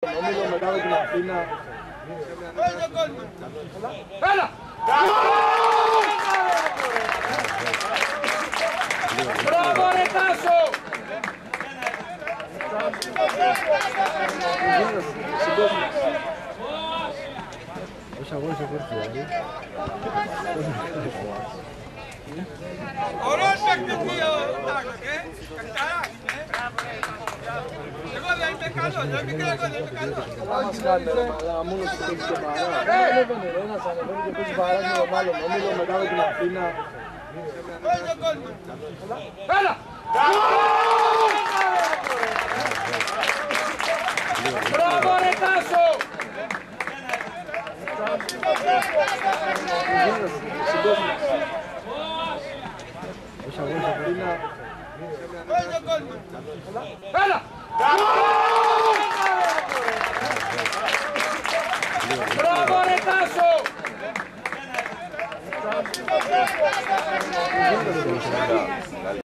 Όμιλο μετά με την Αθήνα. Έλα! Μπράβο ρε Τάσο! Όσοι αγώνες έχω έρθει δηλαδή. Ωραίος παιχνίδι ο Τάσος, Κακταράς, εγώ δεν είμαι καλός, δεν είμαι καλός. Μας κάνετε ρε μαλάκα, μόνος που παίζεις και παρά. Ανεβαίνει ρε, ένας ανεβαίνει και παίζει παρά με τον άλλον. Όμιλο μετά με την Αθήνα. Έλα! Μπράβο ρε Τάσο! Όσοι αγώνες έχω έρθει. Έλα! Μπράβο ρε Τάσο! Καλή